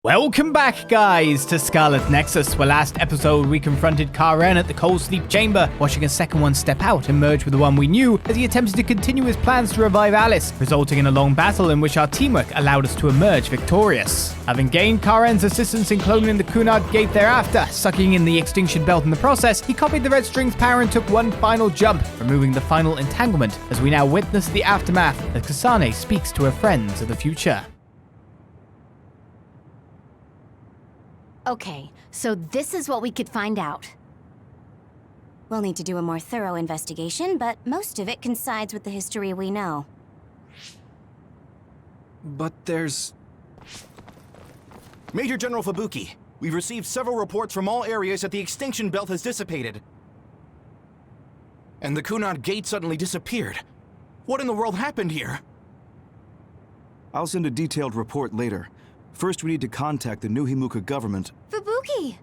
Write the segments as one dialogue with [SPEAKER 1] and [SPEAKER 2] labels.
[SPEAKER 1] Welcome back, guys, to Scarlet Nexus, where last episode we confronted Karen at the Cold Sleep Chamber, watching a second one step out and merge with the one we knew as he attempted to continue his plans to revive Alice, resulting in a long battle in which our teamwork allowed us to emerge victorious. Having gained Karen's assistance in cloning the Cunard Gate thereafter, sucking in the extinction belt in the process, he copied the Red String's power and took one final jump, removing the final entanglement, as we now witness the aftermath as Kasane speaks to her friends of the future.
[SPEAKER 2] Okay, so this is what we could find out. We'll need to do a more thorough investigation, but most of it coincides with the history we know.
[SPEAKER 3] But there's... Major General Fubuki, we've received several reports from all areas that the extinction belt has dissipated. And the Cunard Gate suddenly disappeared. What in the world happened here?
[SPEAKER 4] I'll send a detailed report later. First, we need to contact the New Himuka government.
[SPEAKER 2] Fubuki!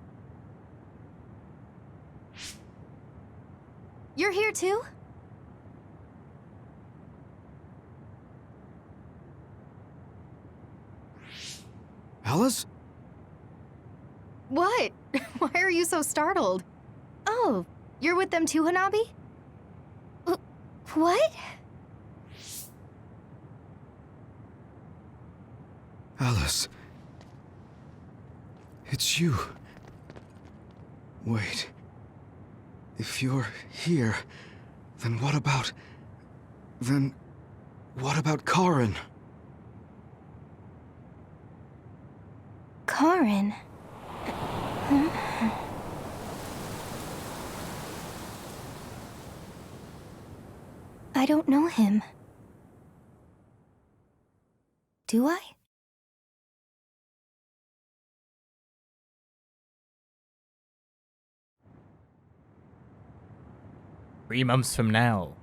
[SPEAKER 2] You're here too?
[SPEAKER 4] Alice?
[SPEAKER 5] What? Why are you so startled? Oh, you're with them too, Hanabi? What?
[SPEAKER 4] Alice. It's you. Wait. If you're here, then what about... Then... what about Karen?
[SPEAKER 2] Karen? I don't know him. Do I?
[SPEAKER 1] Three months from now.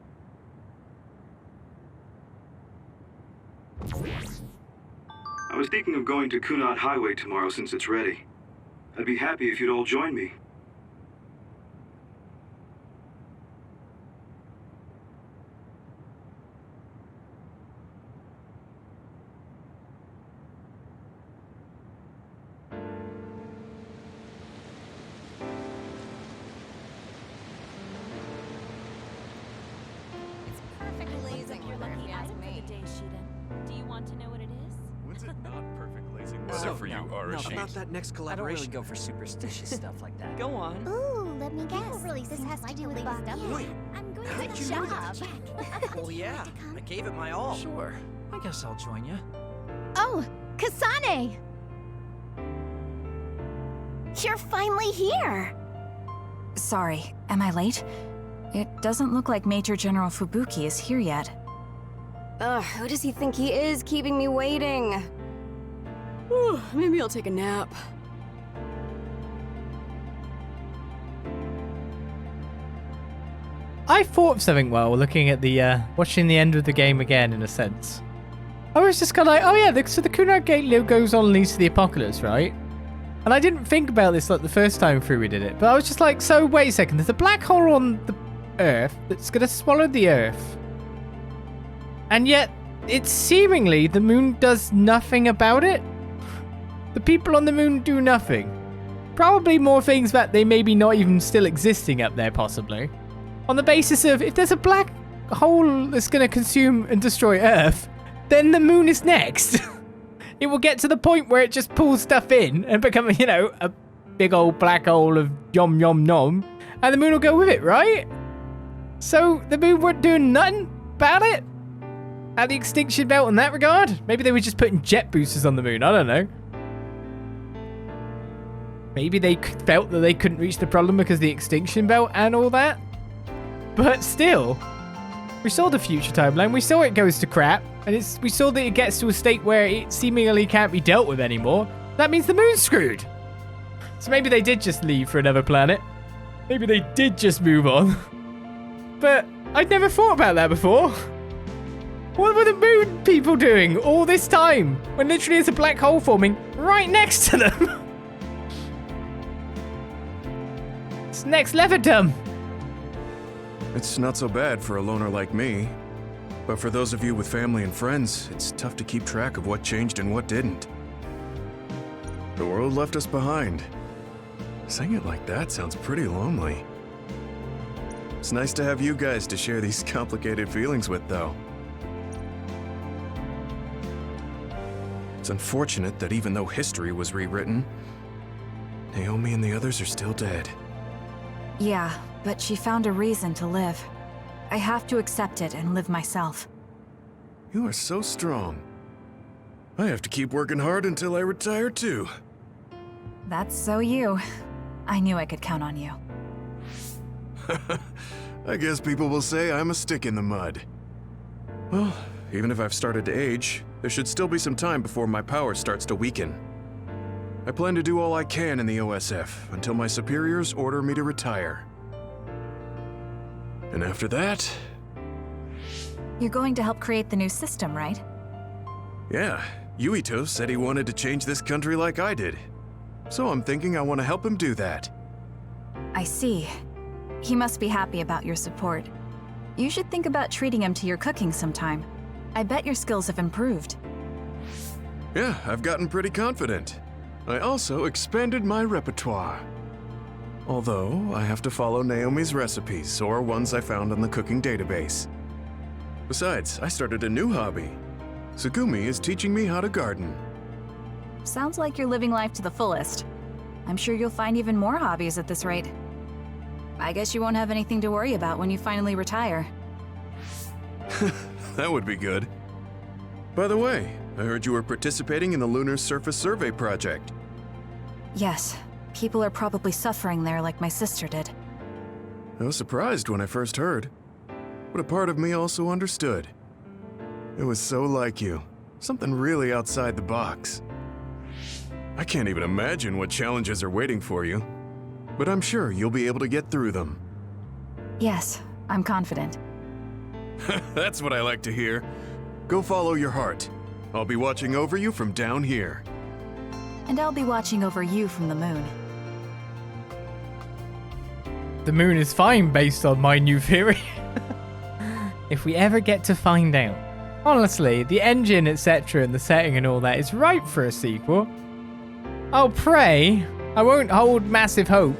[SPEAKER 6] I was thinking of going to Kunad Highway tomorrow since it's ready. I'd be happy if you'd all join me.
[SPEAKER 7] About that next collaboration.
[SPEAKER 8] I don't really go for superstitious stuff like that.
[SPEAKER 7] Go on.
[SPEAKER 2] Ooh, let me guess. This has to do with stuff.
[SPEAKER 7] Wait,
[SPEAKER 2] I'm going
[SPEAKER 7] how
[SPEAKER 2] to
[SPEAKER 7] did
[SPEAKER 2] the
[SPEAKER 7] you know
[SPEAKER 2] shop.
[SPEAKER 7] that? Well, yeah, I gave it my all.
[SPEAKER 8] Sure. I guess I'll join you.
[SPEAKER 2] Oh, Kasane! You're finally here!
[SPEAKER 9] Sorry, am I late? It doesn't look like Major General Fubuki is here yet.
[SPEAKER 5] Ugh, who does he think he is, keeping me waiting? Whew, maybe I'll take a nap.
[SPEAKER 1] I thought of something while looking at the, watching the end of the game again, in a sense. I was just kind of like, oh yeah, so the Cunard Gate goes on and leads to the apocalypse, right? And I didn't think about this like the first time through we did it, but I was just like, so wait a second, there's a black hole on the Earth that's gonna swallow the Earth. And yet, it's seemingly the moon does nothing about it. The people on the moon do nothing. Probably more things that they maybe not even still existing up there, possibly. On the basis of, if there's a black hole that's going to consume and destroy Earth, then the moon is next. It will get to the point where it just pulls stuff in and become, you know, a big old black hole of yom yom nom, and the moon will go with it, right? So the moon weren't doing nothing about it? At the extinction belt in that regard? Maybe they were just putting jet boosters on the moon, I don't know. Maybe they felt that they couldn't reach the problem because of the extinction belt and all that. But still, we saw the future timeline. We saw it goes to crap. And we saw that it gets to a state where it seemingly can't be dealt with anymore. That means the moon's screwed. So maybe they did just leave for another planet. Maybe they did just move on. But I'd never thought about that before. What were the moon people doing all this time? When literally there's a black hole forming right next to them. It's next level dumb.
[SPEAKER 10] It's not so bad for a loner like me. But for those of you with family and friends, it's tough to keep track of what changed and what didn't. The world left us behind. Saying it like that sounds pretty lonely. It's nice to have you guys to share these complicated feelings with, though. It's unfortunate that even though history was rewritten, Naomi and the others are still dead.
[SPEAKER 9] Yeah, but she found a reason to live. I have to accept it and live myself.
[SPEAKER 10] You are so strong. I have to keep working hard until I retire, too.
[SPEAKER 9] That's so you. I knew I could count on you.
[SPEAKER 10] I guess people will say I'm a stick in the mud. Well, even if I've started to age, there should still be some time before my power starts to weaken. I plan to do all I can in the OSF until my superiors order me to retire. And after that...
[SPEAKER 9] You're going to help create the new system, right?
[SPEAKER 10] Yeah, Yuito said he wanted to change this country like I did. So I'm thinking I want to help him do that.
[SPEAKER 9] I see. He must be happy about your support. You should think about treating him to your cooking sometime. I bet your skills have improved.
[SPEAKER 10] Yeah, I've gotten pretty confident. I also expanded my repertoire. Although, I have to follow Naomi's recipes or ones I found on the cooking database. Besides, I started a new hobby. Tsugumi is teaching me how to garden.
[SPEAKER 9] Sounds like you're living life to the fullest. I'm sure you'll find even more hobbies at this rate. I guess you won't have anything to worry about when you finally retire.
[SPEAKER 10] That would be good. By the way, I heard you were participating in the Lunar Surface Survey project.
[SPEAKER 9] Yes, people are probably suffering there like my sister did.
[SPEAKER 10] I was surprised when I first heard, but a part of me also understood. It was so like you, something really outside the box. I can't even imagine what challenges are waiting for you, but I'm sure you'll be able to get through them.
[SPEAKER 9] Yes, I'm confident.
[SPEAKER 10] That's what I like to hear. Go follow your heart. I'll be watching over you from down here.
[SPEAKER 9] And I'll be watching over you from the moon.
[SPEAKER 1] The moon is fine based on my new theory. If we ever get to find out. Honestly, the engine, etc., and the setting and all that is ripe for a sequel. I'll pray. I won't hold massive hope,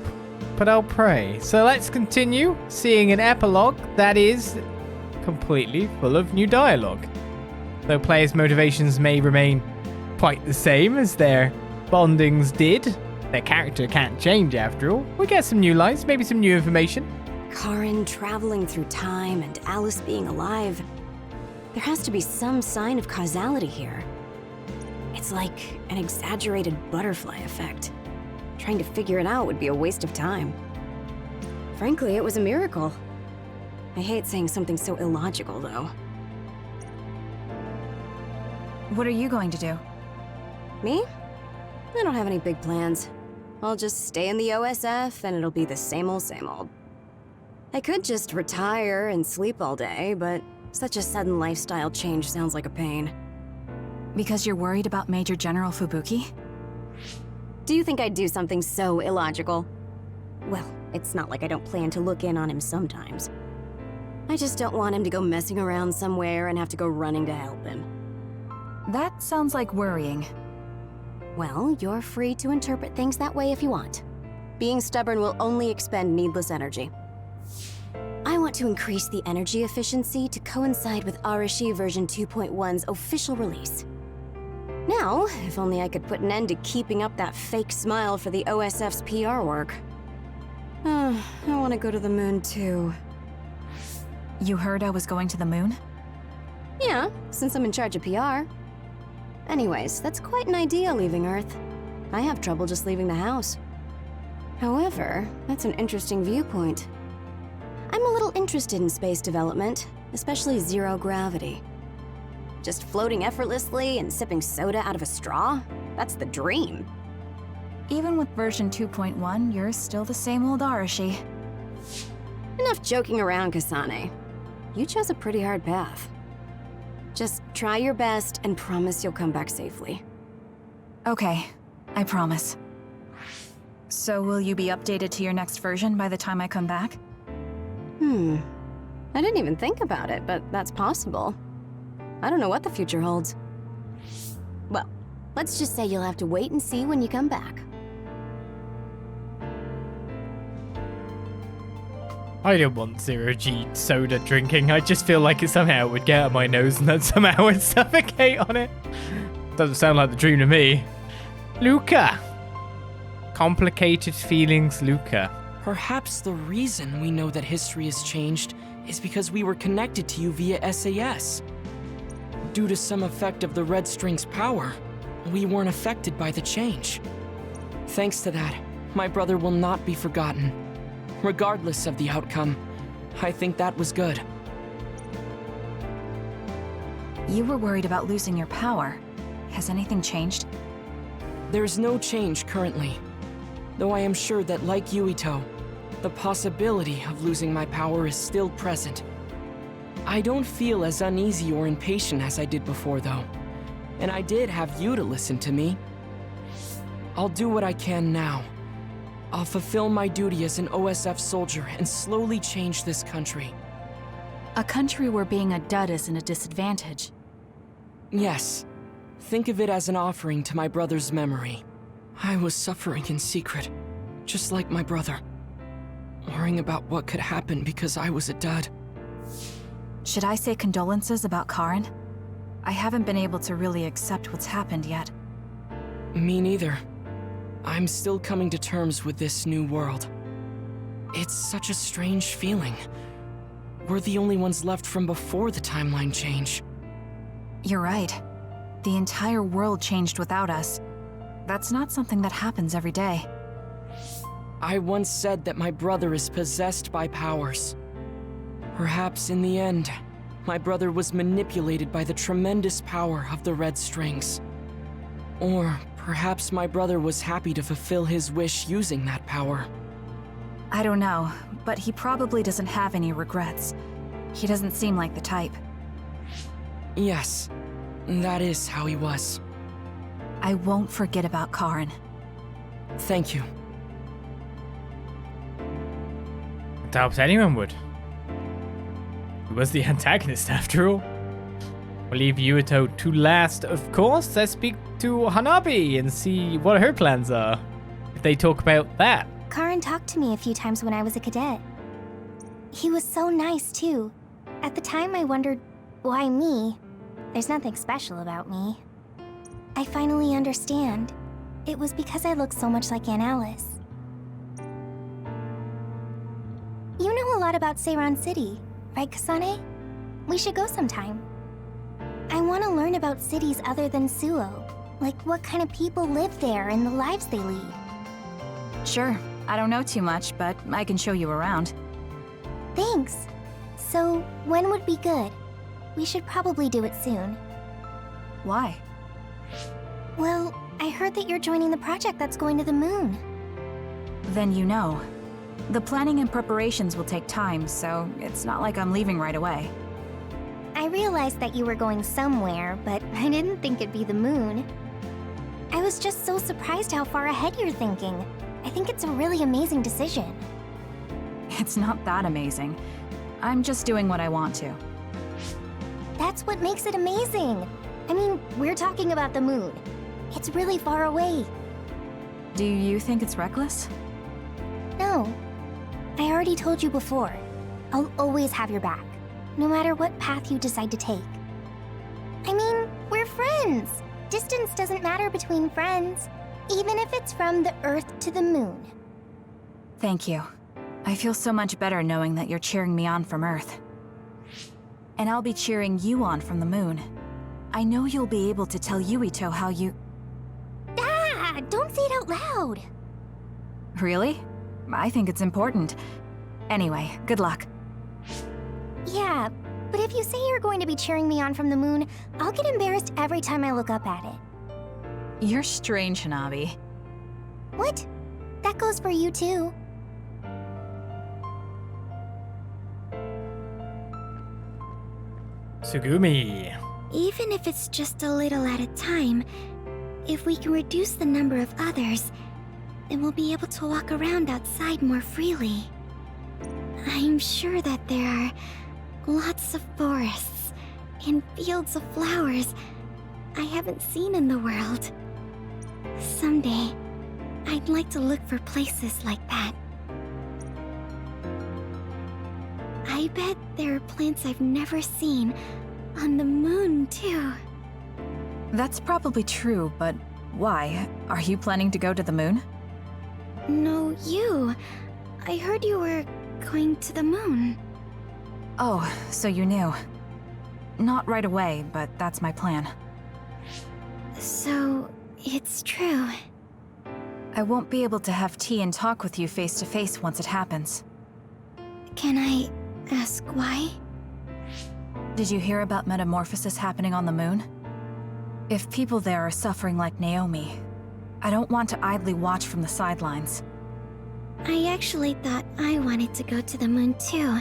[SPEAKER 1] but I'll pray. So let's continue seeing an epilogue that is completely full of new dialogue. Though players' motivations may remain quite the same as their bondings did, their character can't change after all. We get some new lines, maybe some new information.
[SPEAKER 5] Karen traveling through time and Alice being alive. There has to be some sign of causality here. It's like an exaggerated butterfly effect. Trying to figure it out would be a waste of time. Frankly, it was a miracle. I hate saying something so illogical, though.
[SPEAKER 9] What are you going to do?
[SPEAKER 5] Me? I don't have any big plans. I'll just stay in the OSF and it'll be the same old, same old. I could just retire and sleep all day, but such a sudden lifestyle change sounds like a pain.
[SPEAKER 9] Because you're worried about Major General Fubuki?
[SPEAKER 5] Do you think I'd do something so illogical? Well, it's not like I don't plan to look in on him sometimes. I just don't want him to go messing around somewhere and have to go running to help him.
[SPEAKER 9] That sounds like worrying.
[SPEAKER 5] Well, you're free to interpret things that way if you want. Being stubborn will only expend needless energy. I want to increase the energy efficiency to coincide with Arashi version 2.1's official release. Now, if only I could put an end to keeping up that fake smile for the OSF's PR work. I want to go to the moon too.
[SPEAKER 9] You heard I was going to the moon?
[SPEAKER 5] Yeah, since I'm in charge of PR. Anyways, that's quite an idea, leaving Earth. I have trouble just leaving the house. However, that's an interesting viewpoint. I'm a little interested in space development, especially zero gravity. Just floating effortlessly and sipping soda out of a straw? That's the dream.
[SPEAKER 9] Even with version 2.1, you're still the same old Arashi.
[SPEAKER 5] Enough joking around, Kasane. You chose a pretty hard path. Just try your best and promise you'll come back safely.
[SPEAKER 9] Okay, I promise. So will you be updated to your next version by the time I come back?
[SPEAKER 5] I didn't even think about it, but that's possible. I don't know what the future holds. Well, Let's just say you'll have to wait and see when you come back.
[SPEAKER 1] I don't want zero-G soda drinking. I just feel like it somehow would get out of my nose and then somehow would suffocate on it. Doesn't sound like the dream to me. Luca. Complicated feelings, Luca.
[SPEAKER 11] Perhaps the reason we know that history has changed is because we were connected to you via SAS. Due to some effect of the Red String's power, we weren't affected by the change. Thanks to that, my brother will not be forgotten. Regardless of the outcome, I think that was good.
[SPEAKER 9] You were worried about losing your power. Has anything changed?
[SPEAKER 11] There's no change currently, though I am sure that, like Yuito, the possibility of losing my power is still present. I don't feel as uneasy or impatient as I did before, though, and I did have you to listen to me. I'll do what I can now. I'll fulfill my duty as an OSF soldier and slowly change this country.
[SPEAKER 9] A country where being a dud isn't a disadvantage.
[SPEAKER 11] Yes. Think of it as an offering to my brother's memory. I was suffering in secret, just like my brother. Worrying about what could happen because I was a dud.
[SPEAKER 9] Should I say condolences about Karen? I haven't been able to really accept what's happened yet.
[SPEAKER 11] Me neither. I'm still coming to terms with this new world. It's such a strange feeling. We're the only ones left from before the timeline change.
[SPEAKER 9] You're right. The entire world changed without us. That's not something that happens every day.
[SPEAKER 11] I once said that my brother is possessed by powers. Perhaps in the end, my brother was manipulated by the tremendous power of the Red Strings. Or perhaps my brother was happy to fulfill his wish using that power.
[SPEAKER 9] I don't know, but he probably doesn't have any regrets. He doesn't seem like the type.
[SPEAKER 11] Yes, that is how he was.
[SPEAKER 9] I won't forget about Karen.
[SPEAKER 11] Thank you.
[SPEAKER 1] I doubt anyone would. He was the antagonist after all. We'll leave Yuito to last, of course. Let's speak to Hanabi and see what her plans are. If they talk about that.
[SPEAKER 2] Karen talked to me a few times when I was a cadet. He was so nice, too. At the time, I wondered, why me? There's nothing special about me. I finally understand. It was because I look so much like Aunt Alice. You know a lot about Seiran City, right, Kasane? We should go sometime. I want to learn about cities other than Suo, like what kind of people live there and the lives they lead.
[SPEAKER 9] Sure. I don't know too much, but I can show you around.
[SPEAKER 2] Thanks. So, when would be good? We should probably do it soon.
[SPEAKER 9] Why?
[SPEAKER 2] Well, I heard that you're joining the project that's going to the moon.
[SPEAKER 9] Then you know. The planning and preparations will take time, so it's not like I'm leaving right away.
[SPEAKER 2] I realized that you were going somewhere, but I didn't think it'd be the moon. I was just so surprised how far ahead you're thinking. I think it's a really amazing decision.
[SPEAKER 9] It's not that amazing. I'm just doing what I want to.
[SPEAKER 2] That's what makes it amazing. I mean, we're talking about the moon. It's really far away.
[SPEAKER 9] Do you think it's reckless?
[SPEAKER 2] No. I already told you before. I'll always have your back, no matter what path you decide to take. I mean, we're friends. Distance doesn't matter between friends, even if it's from the Earth to the moon.
[SPEAKER 9] Thank you. I feel so much better knowing that you're cheering me on from Earth. And I'll be cheering you on from the moon. I know you'll be able to tell Yuito how you...
[SPEAKER 2] Ah! Don't say it out loud!
[SPEAKER 9] Really? I think it's important. Anyway, good luck.
[SPEAKER 2] Yeah, but if you say you're going to be cheering me on from the moon, I'll get embarrassed every time I look up at it.
[SPEAKER 9] You're strange, Hanabi.
[SPEAKER 2] What? That goes for you too.
[SPEAKER 1] Tsugumi.
[SPEAKER 2] Even if it's just a little at a time, if we can reduce the number of others, then we'll be able to walk around outside more freely. I'm sure that there are lots of forests and fields of flowers I haven't seen in the world. Someday, I'd like to look for places like that. I bet there are plants I've never seen on the moon, too.
[SPEAKER 9] That's probably true, but why? Are you planning to go to the moon?
[SPEAKER 2] No, you. I heard you were going to the moon.
[SPEAKER 9] Oh, so you knew. Not right away, but that's my plan.
[SPEAKER 2] So, it's true.
[SPEAKER 9] I won't be able to have tea and talk with you face to face once it happens.
[SPEAKER 2] Can I ask why?
[SPEAKER 9] Did you hear about metamorphosis happening on the moon? If people there are suffering like Naomi, I don't want to idly watch from the sidelines.
[SPEAKER 2] I actually thought I wanted to go to the moon too.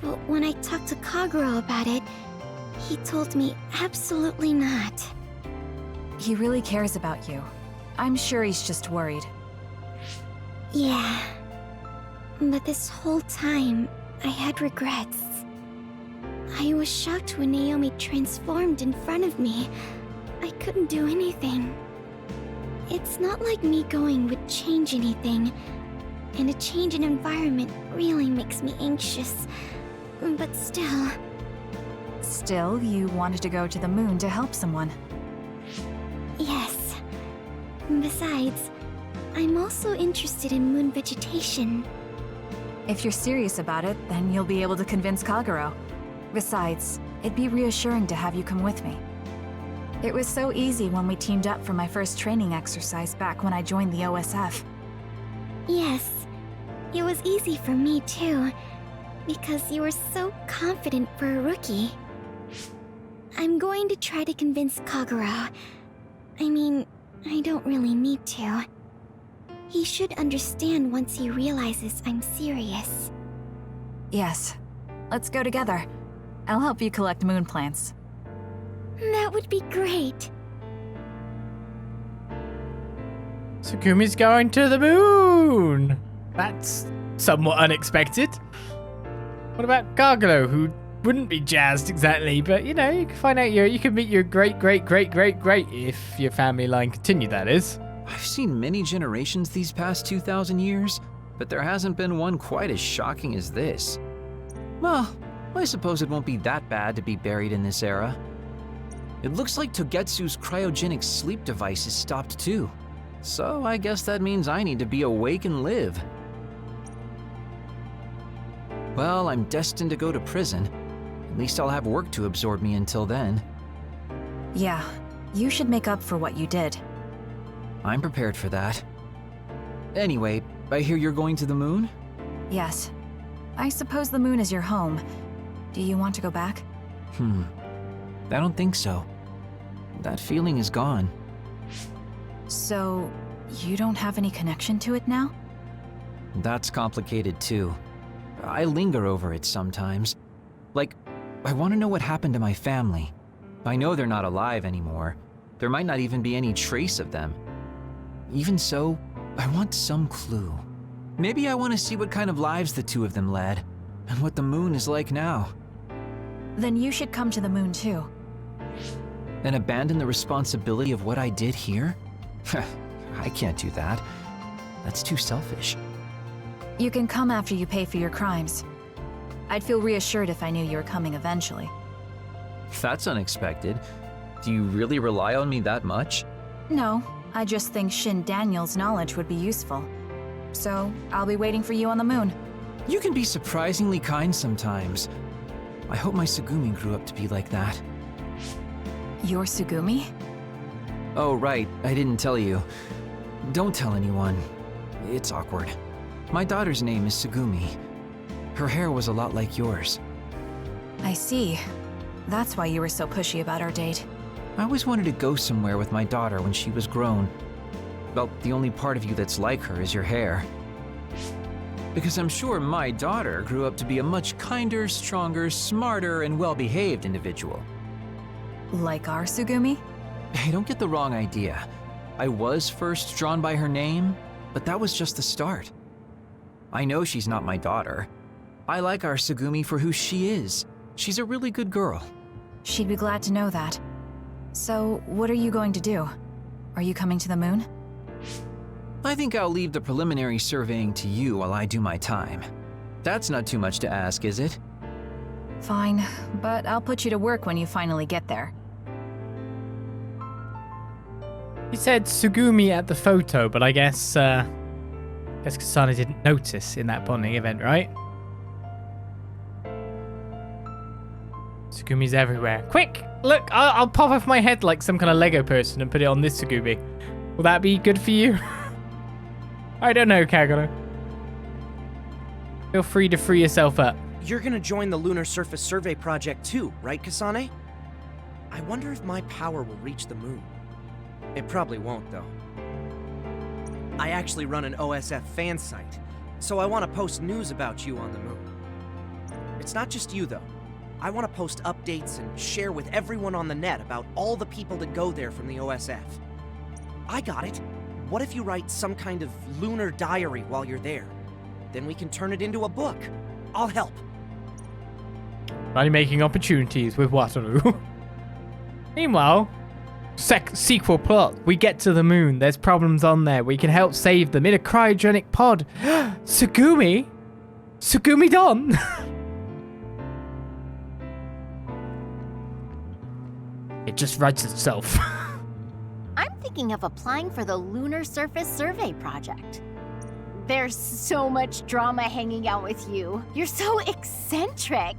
[SPEAKER 2] But when I talked to Kaguro about it, he told me absolutely not.
[SPEAKER 9] He really cares about you. I'm sure he's just worried.
[SPEAKER 2] Yeah. But this whole time, I had regrets. I was shocked when Naomi transformed in front of me. I couldn't do anything. It's not like me going would change anything, and a change in environment really makes me anxious. But still...
[SPEAKER 9] Still, you wanted to go to the moon to help someone.
[SPEAKER 2] Yes. Besides, I'm also interested in moon vegetation.
[SPEAKER 9] If you're serious about it, then you'll be able to convince Kaguro. Besides, it'd be reassuring to have you come with me. It was so easy when we teamed up for my first training exercise back when I joined the OSF.
[SPEAKER 2] Yes, it was easy for me too, because you were so confident for a rookie. I'm going to try to convince Kaguro. I mean, I don't really need to. He should understand once he realizes I'm serious.
[SPEAKER 9] Yes. Let's go together. I'll help you collect moon plants.
[SPEAKER 2] That would be great.
[SPEAKER 1] Tsukumi's going to the moon! That's somewhat unexpected. What about Kaguro, who wouldn't be jazzed exactly, but you know, you can find out you can meet your great if your family line continued, that is.
[SPEAKER 12] I've seen many generations these past 2,000 years, but there hasn't been one quite as shocking as this. Well, I suppose it won't be that bad to be buried in this era. It looks like Togetsu's cryogenic sleep device is stopped too. So I guess that means I need to be awake and live. Well, I'm destined to go to prison. At least I'll have work to absorb me until then.
[SPEAKER 9] Yeah, you should make up for what you did.
[SPEAKER 12] I'm prepared for that. Anyway, I hear you're going to the moon?
[SPEAKER 9] Yes. I suppose the moon is your home. Do you want to go back?
[SPEAKER 12] I don't think so. That feeling is gone.
[SPEAKER 9] So, you don't have any connection to it now?
[SPEAKER 12] That's complicated too. I linger over it sometimes. Like, I want to know what happened to my family. I know they're not alive anymore. There might not even be any trace of them. Even so, I want some clue. Maybe I want to see what kind of lives the two of them led, and what the moon is like now.
[SPEAKER 9] Then you should come to the moon too.
[SPEAKER 12] And abandon the responsibility of what I did here? I can't do that. That's too selfish.
[SPEAKER 9] You can come after you pay for your crimes. I'd feel reassured if I knew you were coming eventually.
[SPEAKER 12] That's unexpected. Do you really rely on me that much?
[SPEAKER 9] No, I just think Shin Daniel's knowledge would be useful. So, I'll be waiting for you on the moon.
[SPEAKER 12] You can be surprisingly kind sometimes. I hope my Tsugumi grew up to be like that.
[SPEAKER 9] Your Tsugumi?
[SPEAKER 12] Oh, right, I didn't tell you. Don't tell anyone. It's awkward. My daughter's name is Tsugumi. Her hair was a lot like yours.
[SPEAKER 9] I see. That's why you were so pushy about our date.
[SPEAKER 12] I always wanted to go somewhere with my daughter when she was grown. Well, the only part of you that's like her is your hair. Because I'm sure my daughter grew up to be a much kinder, stronger, smarter, and well-behaved individual.
[SPEAKER 9] Like our Tsugumi?
[SPEAKER 12] Hey, don't get the wrong idea. I was first drawn by her name, but that was just the start. I know she's not my daughter. I like our Tsugumi for who she is. She's a really good girl.
[SPEAKER 9] She'd be glad to know that. So, what are you going to do? Are you coming to the moon?
[SPEAKER 12] I think I'll leave the preliminary surveying to you while I do my time. That's not too much to ask, is it?
[SPEAKER 9] Fine, but I'll put you to work when you finally get there.
[SPEAKER 1] He said Tsugumi at the photo, but I guess Kasane didn't notice in that bonding event, right? Tsugumi's everywhere. Quick! Look, I'll pop off my head like some kind of Lego person and put it on this Tsugumi. Will that be good for you? I don't know, Kagura. Feel free to free yourself up.
[SPEAKER 7] You're gonna join the Lunar Surface Survey Project too, right, Kasane? I wonder if my power will reach the moon. It probably won't, though. I actually run an OSF fan site, so I want to post news about you on the moon. It's not just you, though. I want to post updates and share with everyone on the net about all the people that go there from the OSF. I got it. What if you write some kind of lunar diary while you're there? Then we can turn it into a book. I'll help.
[SPEAKER 1] Money-making opportunities with Wataru. Meanwhile, sequel plot. We get to the moon. There's problems on there. We can help save them in a cryogenic pod. Tsugumi? Tsugumi Don? It just writes itself.
[SPEAKER 2] I'm thinking of applying for the Lunar Surface Survey Project. There's so much drama hanging out with you. You're so eccentric.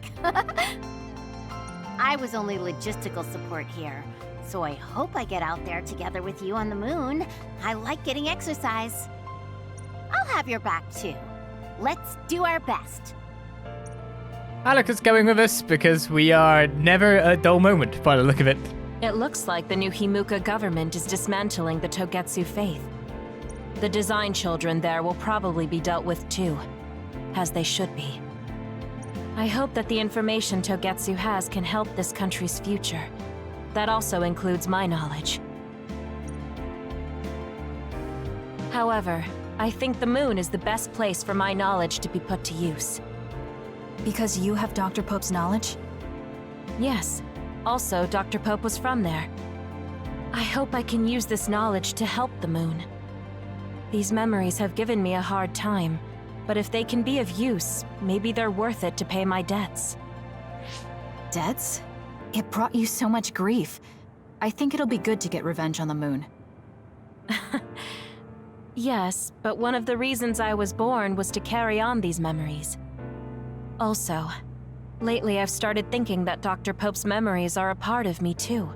[SPEAKER 2] I was only logistical support here, so I hope I get out there together with you on the moon. I like getting exercise. I'll have your back too. Let's do our best.
[SPEAKER 1] Alika's going with us because we are never a dull moment by the look of it.
[SPEAKER 13] It looks like the new Himuka government is dismantling the Togetsu faith. The design children there will probably be dealt with too, as they should be. I hope that the information Togetsu has can help this country's future. That also includes my knowledge. However, I think the moon is the best place for my knowledge to be put to use.
[SPEAKER 9] Because you have Dr. Pope's knowledge?
[SPEAKER 13] Yes. Also, Dr. Pope was from there. I hope I can use this knowledge to help the moon. These memories have given me a hard time, but if they can be of use, maybe they're worth it to pay my debts.
[SPEAKER 9] Debts? It brought you so much grief. I think it'll be good to get revenge on the moon.
[SPEAKER 13] Yes, but one of the reasons I was born was to carry on these memories. Also, lately I've started thinking that Dr. Pope's memories are a part of me too.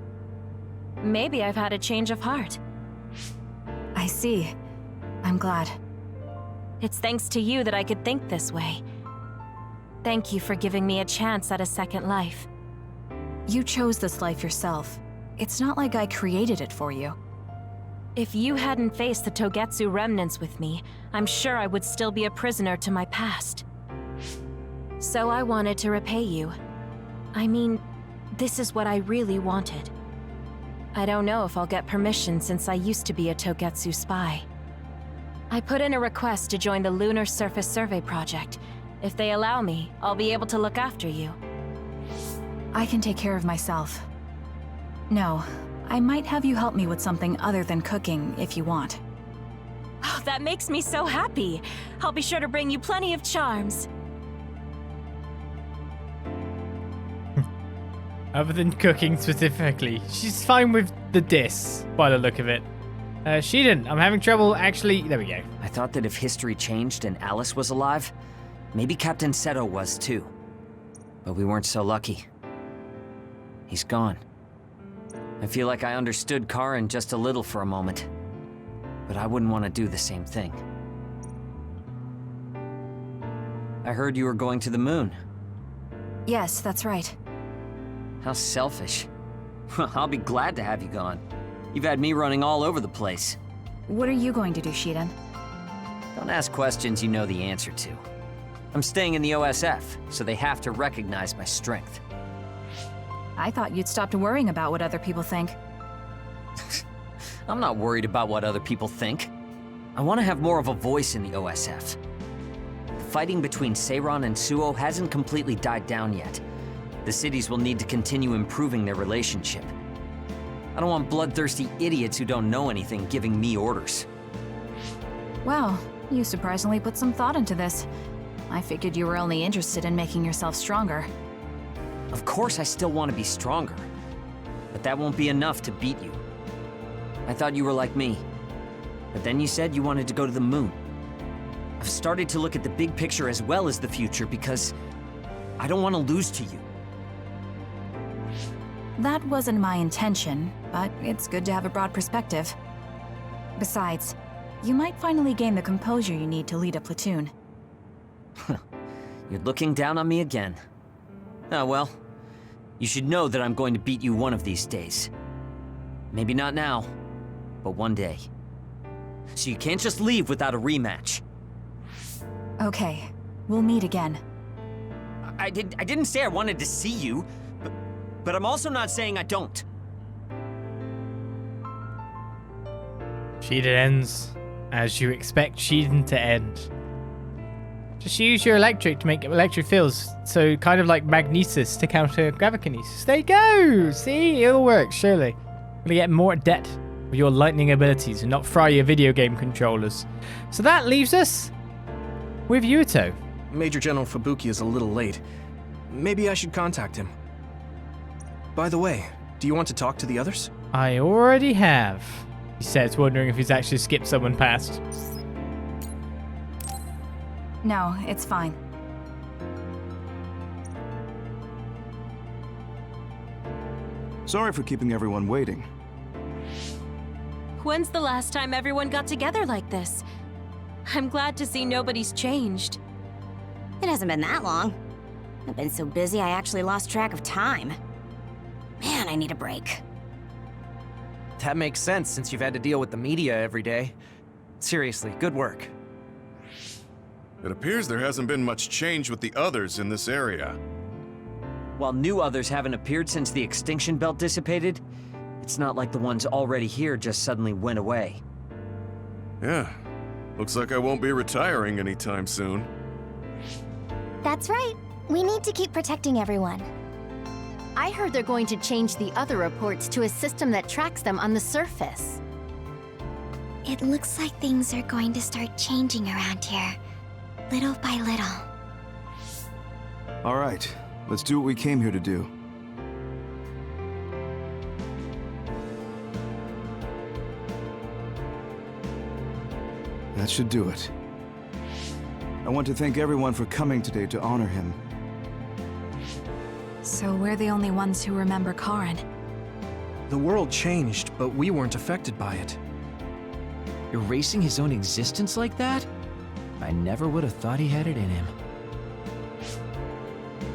[SPEAKER 13] Maybe I've had a change of heart.
[SPEAKER 9] I see. I'm glad.
[SPEAKER 13] It's thanks to you that I could think this way. Thank you for giving me a chance at a second life.
[SPEAKER 9] You chose this life yourself. It's not like I created it for you.
[SPEAKER 13] If you hadn't faced the Togetsu remnants with me, I'm sure I would still be a prisoner to my past. So I wanted to repay you. I mean, this is what I really wanted. I don't know if I'll get permission since I used to be a Togetsu spy. I put in a request to join the Lunar Surface Survey Project. If they allow me, I'll be able to look after you.
[SPEAKER 9] I can take care of myself. No, I might have you help me with something other than cooking if you want.
[SPEAKER 13] Oh, that makes me so happy. I'll be sure to bring you plenty of charms.
[SPEAKER 1] Other than cooking specifically, she's fine with the dis by the look of it. She didn't. I'm having trouble actually. There we go.
[SPEAKER 14] I thought that if history changed and Alice was alive, maybe Captain Seto was too. But we weren't so lucky. He's gone. I feel like I understood Karin just a little for a moment. But I wouldn't want to do the same thing. I heard you were going to the moon.
[SPEAKER 9] Yes, that's right.
[SPEAKER 14] How selfish. I'll be glad to have you gone. You've had me running all over the place.
[SPEAKER 9] What are you going to do, Shiden?
[SPEAKER 14] Don't ask questions you know the answer to. I'm staying in the OSF, so they have to recognize my strength.
[SPEAKER 9] I thought you'd stopped worrying about what other people think.
[SPEAKER 14] I'm not worried about what other people think. I want to have more of a voice in the OSF. The fighting between Seiran and Suo hasn't completely died down yet. The cities will need to continue improving their relationship. I don't want bloodthirsty idiots who don't know anything giving me orders.
[SPEAKER 9] Wow, you surprisingly put some thought into this. I figured you were only interested in making yourself stronger.
[SPEAKER 14] Of course I still want to be stronger, but that won't be enough to beat you. I thought you were like me, but then you said you wanted to go to the moon. I've started to look at the big picture as well as the future because I don't want to lose to you.
[SPEAKER 9] That wasn't my intention, but it's good to have a broad perspective. Besides, you might finally gain the composure you need to lead a platoon.
[SPEAKER 14] You're looking down on me again. Oh well, you should know that I'm going to beat you one of these days. Maybe not now, but one day. So you can't just leave without a rematch.
[SPEAKER 9] Okay, we'll meet again.
[SPEAKER 14] I didn't say I wanted to see you, but I'm also not saying I don't.
[SPEAKER 1] Sheet ends as you expect Sheedan to end. Just use your electric to make electric fields, so kind of like magnesis to counter gravikinesis. There you go! See, it'll work, surely. Gonna get more adept with your lightning abilities and not fry your video game controllers. So that leaves us with Yuito.
[SPEAKER 15] Major General Fubuki is a little late. Maybe I should contact him. By the way, do you want to talk to the others?
[SPEAKER 1] I already have, he says, wondering if he's actually skipped someone past.
[SPEAKER 9] No, it's fine.
[SPEAKER 4] Sorry for keeping everyone waiting.
[SPEAKER 13] When's the last time everyone got together like this? I'm glad to see nobody's changed.
[SPEAKER 5] It hasn't been that long. I've been so busy I actually lost track of time. Man, I need a break.
[SPEAKER 7] That makes sense since you've had to deal with the media every day. Seriously, good work.
[SPEAKER 10] It appears there hasn't been much change with the others in this area.
[SPEAKER 14] While new others haven't appeared since the extinction belt dissipated, it's not like the ones already here just suddenly went away.
[SPEAKER 10] Yeah, looks like I won't be retiring anytime soon.
[SPEAKER 2] That's right. We need to keep protecting everyone.
[SPEAKER 5] I heard they're going to change the other reports to a system that tracks them on the surface.
[SPEAKER 2] It looks like things are going to start changing around here, little by little.
[SPEAKER 4] All right, let's do what we came here to do. That should do it. I want to thank everyone for coming today to honor him.
[SPEAKER 9] So we're the only ones who remember Karen.
[SPEAKER 15] The world changed, but we weren't affected by it.
[SPEAKER 12] Erasing his own existence like that? I never would have thought he had it in him.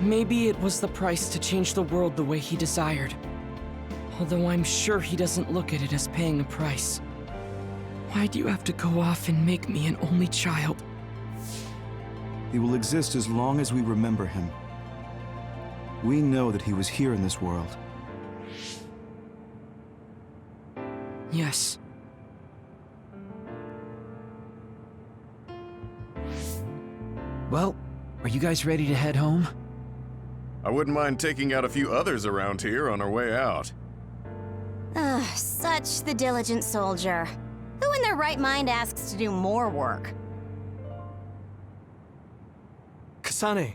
[SPEAKER 11] Maybe it was the price to change the world the way he desired. Although I'm sure he doesn't look at it as paying a price. Why do you have to go off and make me an only child?
[SPEAKER 4] He will exist as long as we remember him. We know that he was here in this world.
[SPEAKER 11] Yes.
[SPEAKER 12] Well, are you guys ready to head home?
[SPEAKER 10] I wouldn't mind taking out a few others around here on our way out.
[SPEAKER 5] Such the diligent soldier. Who in their right mind asks to do more work?
[SPEAKER 15] Kasane.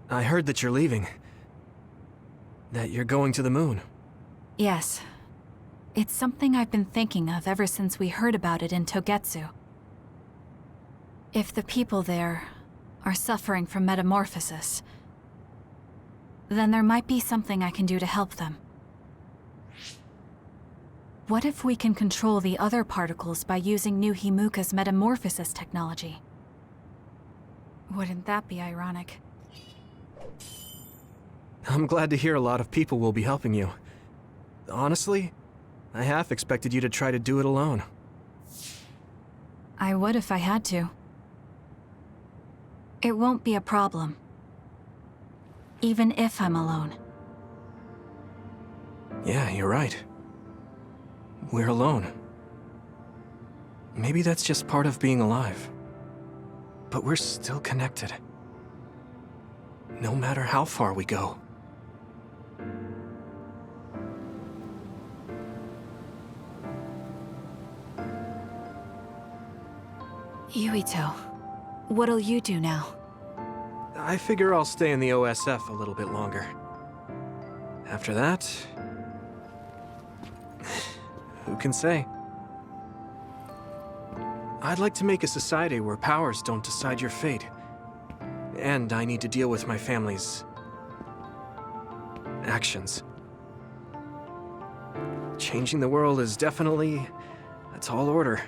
[SPEAKER 15] I heard that you're leaving. That you're going to the moon.
[SPEAKER 9] Yes. It's something I've been thinking of ever since we heard about it in Togetsu. If the people there are suffering from metamorphosis, then there might be something I can do to help them. What if we can control the other particles by using New Himuka's metamorphosis technology? Wouldn't that be ironic?
[SPEAKER 15] I'm glad to hear a lot of people will be helping you. Honestly, I half expected you to try to do it alone.
[SPEAKER 9] I would if I had to. It won't be a problem. Even if I'm alone.
[SPEAKER 15] Yeah, you're right. We're alone. Maybe that's just part of being alive. But we're still connected. No matter how far we go.
[SPEAKER 9] Yuito, what'll you do now?
[SPEAKER 15] I figure I'll stay in the OSF a little bit longer. After that... who can say? I'd like to make a society where powers don't decide your fate. And I need to deal with my family's... actions. Changing the world is definitely a tall order.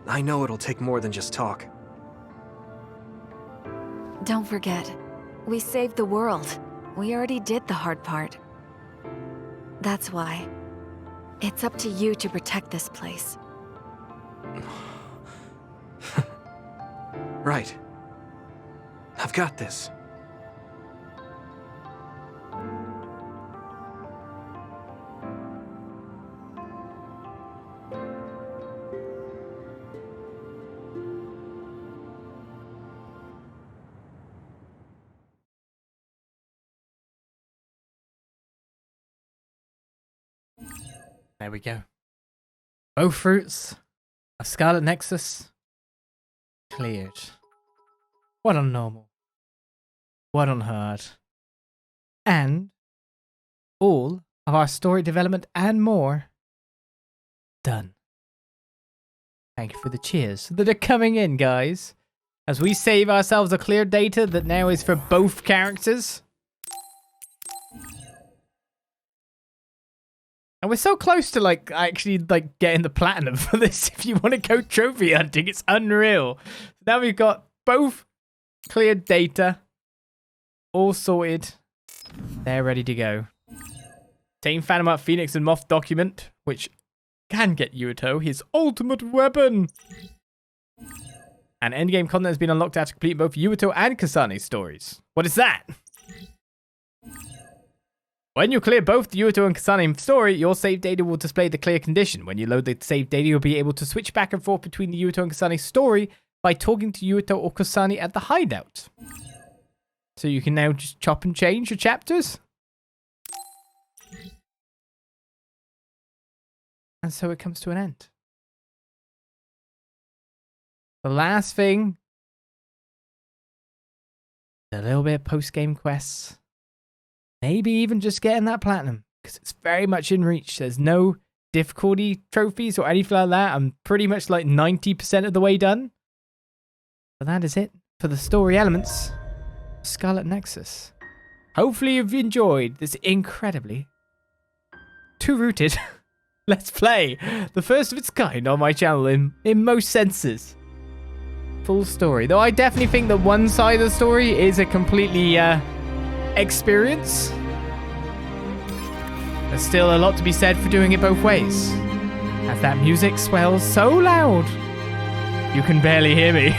[SPEAKER 15] I know it'll take more than just talk.
[SPEAKER 9] Don't forget, we saved the world. We already did the hard part. That's why. It's up to you to protect this place.
[SPEAKER 15] Right. I've got this.
[SPEAKER 1] There we go. Both routes of Scarlet Nexus cleared. What on normal? What on hard? And all of our story development and more done. Thank you for the cheers that are coming in, guys. As we save ourselves a clear data that now is for both characters. And we're so close to actually getting the platinum for this. If you want to go trophy hunting, it's unreal. Now we've got both cleared data, all sorted. They're ready to go. Team Phantom Art Phoenix and Moth document, which can get Yuito his ultimate weapon. And endgame content has been unlocked to complete both Yuito and Kasane's stories. What is that? When you clear both the Yuito and Kasane story, your save data will display the clear condition. When you load the save data, you'll be able to switch back and forth between the Yuito and Kasane story by talking to Yuito or Kasane at the hideout. So you can now just chop and change your chapters. And so it comes to an end. The last thing, a little bit of post-game quests. Maybe even just getting that platinum, because it's very much in reach. There's no difficulty trophies or anything like that. I'm pretty much 90% of the way done. But that is it for the story elements of Scarlet Nexus. Hopefully you've enjoyed this incredibly two-rooted Let's Play. The first of its kind on my channel in most senses. Full story. Though I definitely think that one side of the story is a completely... experience. There's still a lot to be said for doing it both ways. As that music swells so loud, you can barely hear me.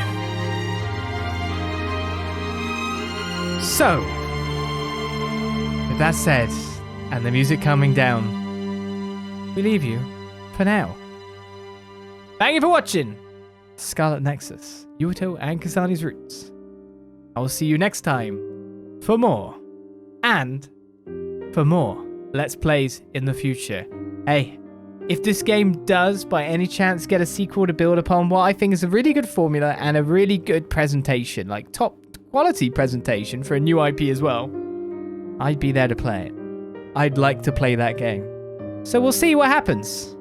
[SPEAKER 1] So, with that said, and the music calming down, we leave you for now. Thank you for watching Scarlet Nexus, Yuito and Kasane's Roots. I will see you next time for more. And for more Let's Plays in the future. Hey, if this game does by any chance get a sequel to build upon what I think is a really good formula and a really good presentation, top quality presentation for a new IP as well, I'd be there to play it. I'd like to play that game. So we'll see what happens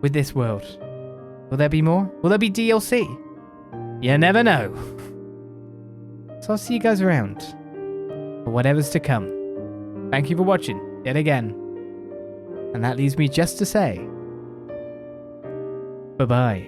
[SPEAKER 1] with this world. Will there be more? Will there be DLC? You never know. So I'll see you guys around for whatever's to come. Thank you for watching, yet again. And that leaves me just to say, bye-bye.